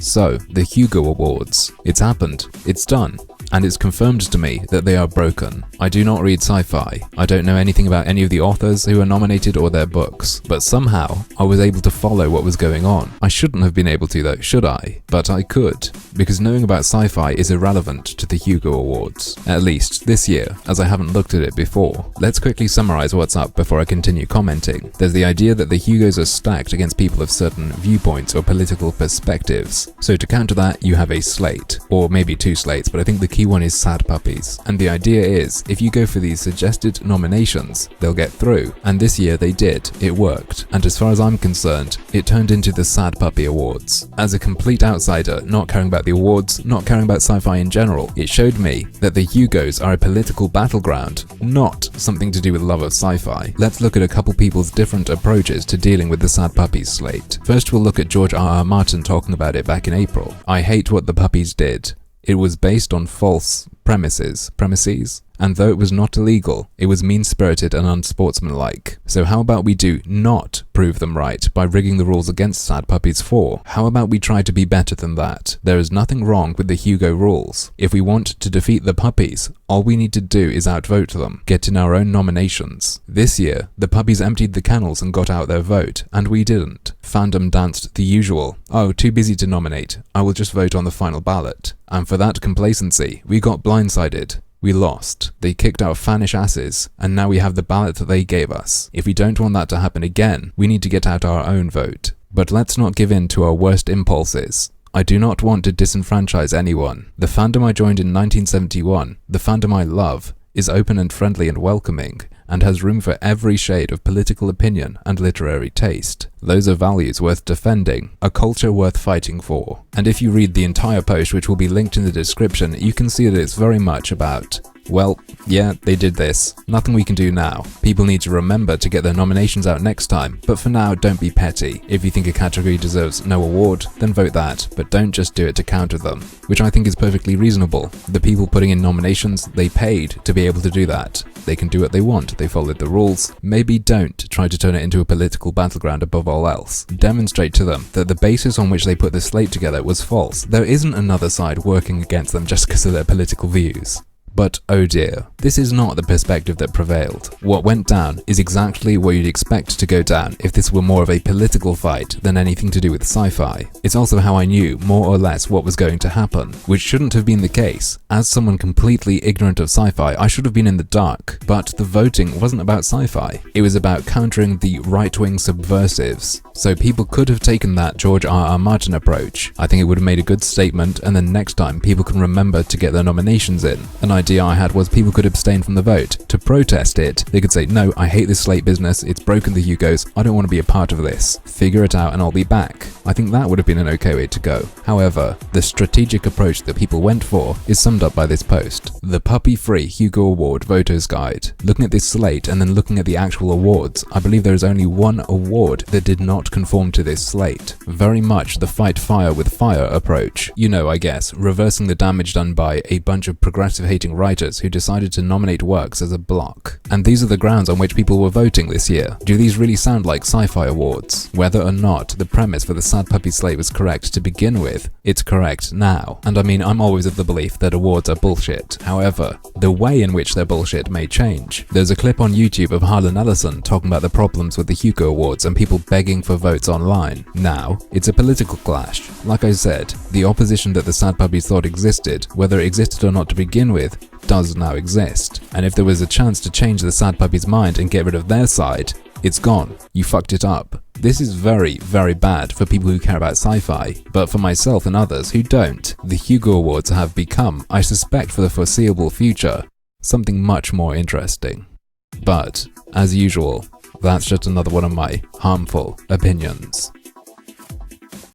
So, the Hugo Awards. It's happened. It's done. And it's confirmed to me that they are broken. I do not read sci-fi. I don't know anything about any of the authors who are nominated or their books, but somehow I was able to follow what was going on. I shouldn't have been able to though, should I? But I could, because knowing about sci-fi is irrelevant to the Hugo Awards. At least this year, as I haven't looked at it before. Let's quickly summarize what's up before I continue commenting. There's the idea that the Hugos are stacked against people of certain viewpoints or political perspectives. So to counter that, you have a slate, or maybe two slates, but I think the key one is sad puppies. And the idea is, if you go for these suggested nominations, they'll get through. And this year they did. It worked. And as far as I'm concerned, it turned into the Sad Puppy Awards. As a complete outsider, not caring about the awards, not caring about sci-fi in general, it showed me that the Hugos are a political battleground, not something to do with love of sci-fi. Let's look at a couple people's different approaches to dealing with the Sad Puppies slate. First, we'll look at George R.R. Martin talking about it back in April. I hate what the puppies did. It was based on false premises, and though it was not illegal, it was mean-spirited and unsportsmanlike. So how about we do not prove them right by rigging the rules against Sad Puppies 4? How about we try to be better than that? There is nothing wrong with the Hugo rules. If we want to defeat the puppies, all we need to do is outvote them, get in our own nominations. This year, the puppies emptied the kennels and got out their vote, and we didn't. Fandom danced the usual, oh, too busy to nominate, I will just vote on the final ballot. And for that complacency, we got blindsided. We lost. They kicked our fanish asses, and now we have the ballot that they gave us. If we don't want that to happen again, we need to get out our own vote. But let's not give in to our worst impulses. I do not want to disenfranchise anyone. The fandom I joined in 1971, the fandom I love, is open and friendly and welcoming, and has room for every shade of political opinion and literary taste. Those are values worth defending, a culture worth fighting for. And if you read the entire post, which will be linked in the description, you can see that it's very much about, well, yeah, they did this. Nothing we can do now. People need to remember to get their nominations out next time, but for now, don't be petty. If you think a category deserves no award, then vote that, but don't just do it to counter them, which I think is perfectly reasonable. The people putting in nominations, they paid to be able to do that. They can do what they want, they followed the rules. Maybe don't try to turn it into a political battleground above all else. Demonstrate to them that the basis on which they put the slate together was false. There isn't another side working against them just because of their political views. But oh dear, this is not the perspective that prevailed. What went down is exactly what you'd expect to go down if this were more of a political fight than anything to do with sci-fi. It's also how I knew more or less what was going to happen, which shouldn't have been the case. As someone completely ignorant of sci-fi, I should have been in the dark, but the voting wasn't about sci-fi. It was about countering the right-wing subversives. So people could have taken that George R.R. Martin approach. I think it would have made a good statement, and then next time people can remember to get their nominations in. An idea I had was people could abstain from the vote. To protest it, they could say, no, I hate this slate business, it's broken the Hugos, I don't want to be a part of this. Figure it out and I'll be back. I think that would have been an okay way to go. However, the strategic approach that people went for is summed up by this post. The Puppy-Free Hugo Award Voters Guide. Looking at this slate and then looking at the actual awards, I believe there is only one award that did not conform to this slate. Very much the fight fire with fire approach. You know, I guess, reversing the damage done by a bunch of progressive hating writers who decided to nominate works as a block. And these are the grounds on which people were voting this year. Do these really sound like sci-fi awards? Whether or not the premise for the Sad Puppy slate was correct to begin with, it's correct now. And I mean, I'm always of the belief that awards are bullshit. However, the way in which they're bullshit may change. There's a clip on YouTube of Harlan Ellison talking about the problems with the Hugo Awards and people begging for votes online. Now, it's a political clash. Like I said, the opposition that the Sad Puppies thought existed, whether it existed or not to begin with, does now exist. And if there was a chance to change the Sad Puppies' mind and get rid of their side, it's gone. You fucked it up. This is very, very bad for people who care about sci-fi, but for myself and others who don't, the Hugo Awards have become, I suspect for the foreseeable future, something much more interesting. But, as usual, that's just another one of my harmful opinions.